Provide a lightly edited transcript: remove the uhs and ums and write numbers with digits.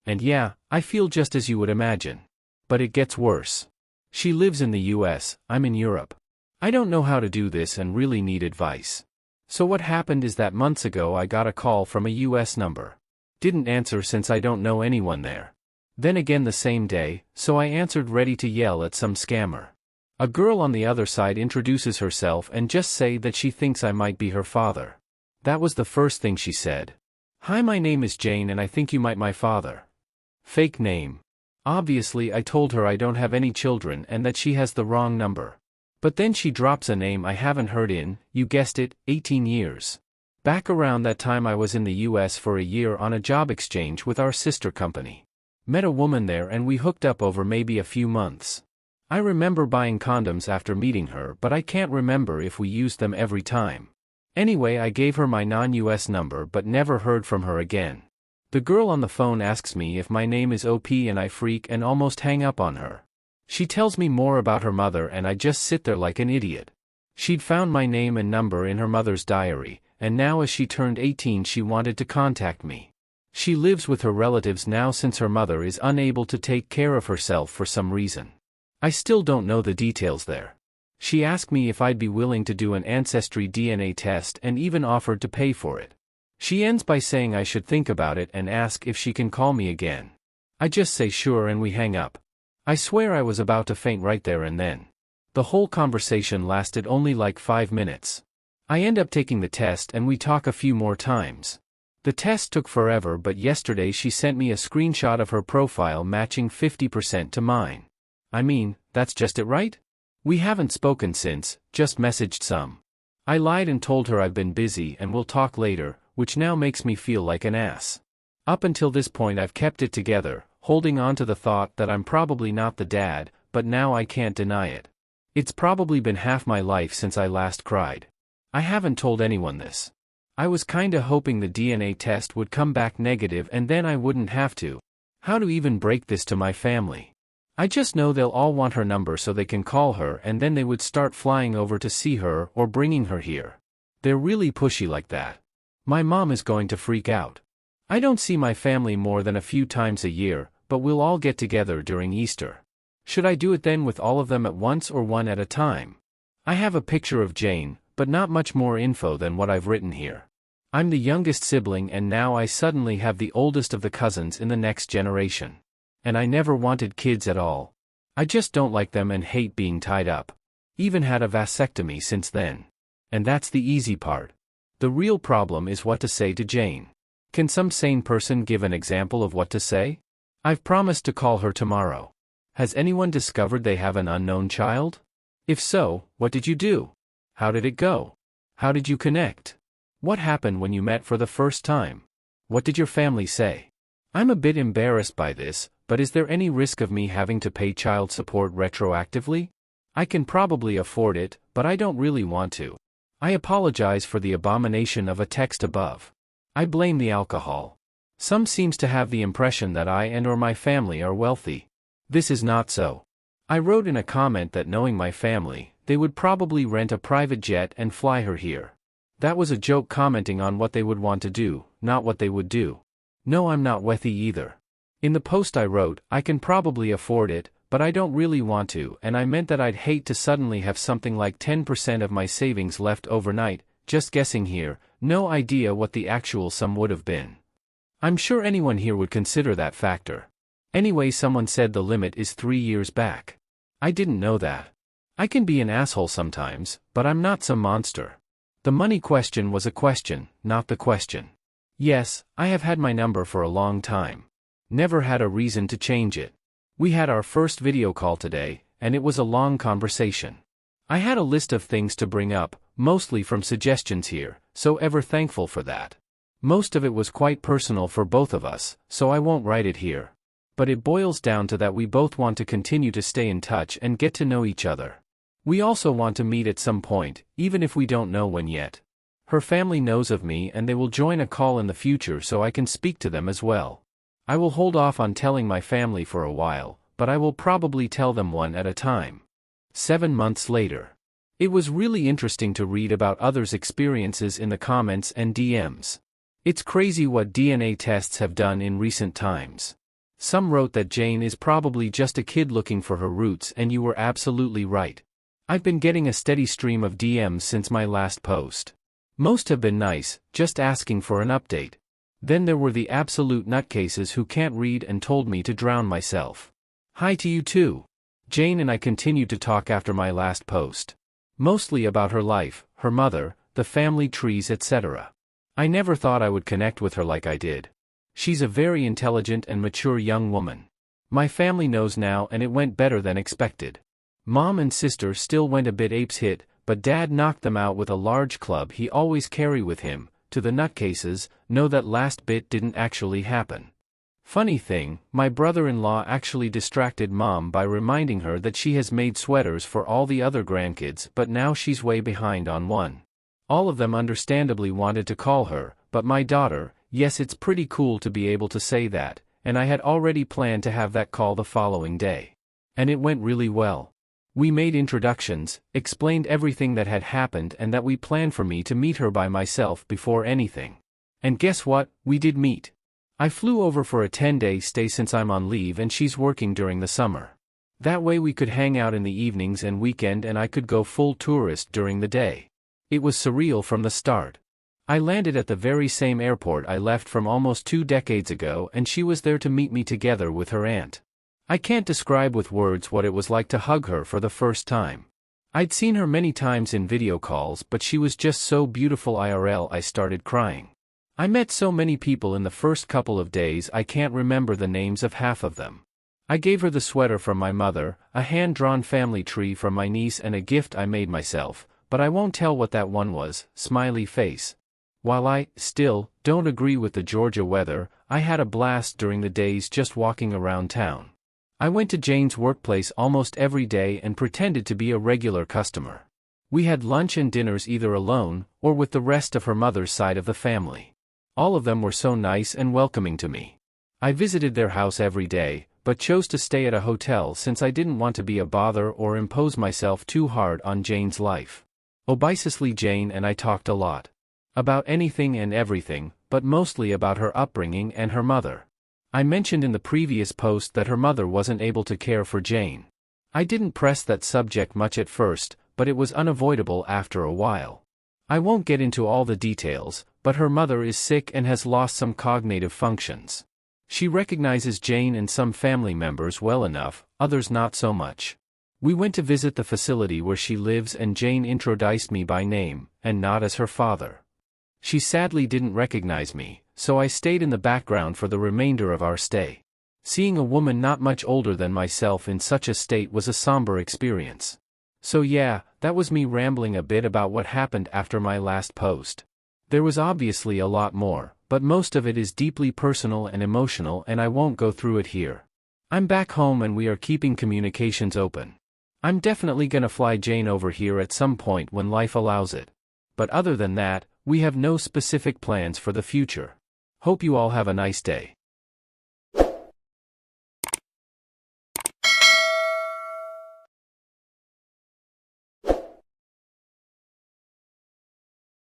And yeah, I feel just as you would imagine. But it gets worse. She lives in the US, I'm in Europe. I don't know how to do this and really need advice. So what happened is that months ago I got a call from a US number. Didn't answer since I don't know anyone there. Then again the same day, so I answered ready to yell at some scammer. A girl on the other side introduces herself and just say that she thinks I might be her father. That was the first thing she said. Hi, my name is Jane and I think you might be my father. Fake name. Obviously I told her I don't have any children and that she has the wrong number. But then she drops a name I haven't heard in, you guessed it, 18 years. Back around that time I was in the US for a year on a job exchange with our sister company. Met a woman there and we hooked up over maybe a few months. I remember buying condoms after meeting her, but I can't remember if we used them every time. Anyway, I gave her my non-US number but never heard from her again. The girl on the phone asks me if my name is OP and I freak and almost hang up on her. She tells me more about her mother and I just sit there like an idiot. She'd found my name and number in her mother's diary, and now as she turned 18 she wanted to contact me. She lives with her relatives now since her mother is unable to take care of herself for some reason. I still don't know the details there. She asked me if I'd be willing to do an ancestry DNA test and even offered to pay for it. She ends by saying I should think about it and ask if she can call me again. I just say sure and we hang up. I swear I was about to faint right there and then. The whole conversation lasted only like 5 minutes. I end up taking the test and we talk a few more times. The test took forever, but yesterday she sent me a screenshot of her profile matching 50% to mine. I mean, that's just it, right? We haven't spoken since, just messaged some. I lied and told her I've been busy and we'll talk later, which now makes me feel like an ass. Up until this point I've kept it together, holding on to the thought that I'm probably not the dad, but now I can't deny it. It's probably been half my life since I last cried. I haven't told anyone this. I was kinda hoping the DNA test would come back negative and then I wouldn't have to. How to even break this to my family? I just know they'll all want her number so they can call her and then they would start flying over to see her or bringing her here. They're really pushy like that. My mom is going to freak out. I don't see my family more than a few times a year, but we'll all get together during Easter. Should I do it then with all of them at once or one at a time? I have a picture of Jane, but not much more info than what I've written here. I'm the youngest sibling and now I suddenly have the oldest of the cousins in the next generation. And I never wanted kids at all. I just don't like them and hate being tied up. Even had a vasectomy since then. And that's the easy part. The real problem is what to say to Jane. Can some sane person give an example of what to say? I've promised to call her tomorrow. Has anyone discovered they have an unknown child? If so, what did you do? How did it go? How did you connect? What happened when you met for the first time? What did your family say? I'm a bit embarrassed by this, but is there any risk of me having to pay child support retroactively? I can probably afford it, but I don't really want to. I apologize for the abomination of a text above. I blame the alcohol. Some seems to have the impression that I and or my family are wealthy. This is not so. I wrote in a comment that knowing my family, they would probably rent a private jet and fly her here. That was a joke commenting on what they would want to do, not what they would do. No, I'm not wealthy either. In the post I wrote, I can probably afford it, but I don't really want to, and I meant that I'd hate to suddenly have something like 10% of my savings left overnight, just guessing here, no idea what the actual sum would have been. I'm sure anyone here would consider that factor. Anyway, someone said the limit is 3 years back. I didn't know that. I can be an asshole sometimes, but I'm not some monster. The money question was a question, not the question. Yes, I have had my number for a long time. Never had a reason to change it. We had our first video call today, and it was a long conversation. I had a list of things to bring up, mostly from suggestions here, so ever thankful for that. Most of it was quite personal for both of us, so I won't write it here. But it boils down to that we both want to continue to stay in touch and get to know each other. We also want to meet at some point, even if we don't know when yet. Her family knows of me and they will join a call in the future so I can speak to them as well. I will hold off on telling my family for a while, but I will probably tell them one at a time. 7 months later. It was really interesting to read about others' experiences in the comments and DMs. It's crazy what DNA tests have done in recent times. Some wrote that Jane is probably just a kid looking for her roots, and you were absolutely right. I've been getting a steady stream of DMs since my last post. Most have been nice, just asking for an update. Then there were the absolute nutcases who can't read and told me to drown myself. Hi to you too. Jane and I continued to talk after my last post. Mostly about her life, her mother, the family trees, etc. I never thought I would connect with her like I did. She's a very intelligent and mature young woman. My family knows now, and it went better than expected. Mom and sister still went a bit apes hit, but Dad knocked them out with a large club he always carry with him. To the nutcases, no, that last bit didn't actually happen. Funny thing, my brother-in-law actually distracted Mom by reminding her that she has made sweaters for all the other grandkids, but now she's way behind on one. All of them understandably wanted to call her, but my daughter, yes, it's pretty cool to be able to say that, and I had already planned to have that call the following day. And it went really well. We made introductions, explained everything that had happened, and that we planned for me to meet her by myself before anything. And guess what, we did meet. I flew over for a 10-day stay since I'm on leave and she's working during the summer. That way we could hang out in the evenings and weekend, and I could go full tourist during the day. It was surreal from the start. I landed at the very same airport I left from almost 2 decades ago, and she was there to meet me together with her aunt. I can't describe with words what it was like to hug her for the first time. I'd seen her many times in video calls, but she was just so beautiful IRL I started crying. I met so many people in the first couple of days I can't remember the names of half of them. I gave her the sweater from my mother, a hand-drawn family tree from my niece, and a gift I made myself, but I won't tell what that one was, smiley face. While I, still, don't agree with the Georgia weather, I had a blast during the days just walking around town. I went to Jane's workplace almost every day and pretended to be a regular customer. We had lunch and dinners either alone, or with the rest of her mother's side of the family. All of them were so nice and welcoming to me. I visited their house every day, but chose to stay at a hotel since I didn't want to be a bother or impose myself too hard on Jane's life. Obviously Jane and I talked a lot. About anything and everything, but mostly about her upbringing and her mother. I mentioned in the previous post that her mother wasn't able to care for Jane. I didn't press that subject much at first, but it was unavoidable after a while. I won't get into all the details, but her mother is sick and has lost some cognitive functions. She recognizes Jane and some family members well enough, others not so much. We went to visit the facility where she lives, and Jane introduced me by name, and not as her father. She sadly didn't recognize me, so I stayed in the background for the remainder of our stay. Seeing a woman not much older than myself in such a state was a somber experience. So yeah, that was me rambling a bit about what happened after my last post. There was obviously a lot more, but most of it is deeply personal and emotional, and I won't go through it here. I'm back home and we are keeping communications open. I'm definitely gonna fly Jane over here at some point when life allows it. But other than that, we have no specific plans for the future. Hope you all have a nice day.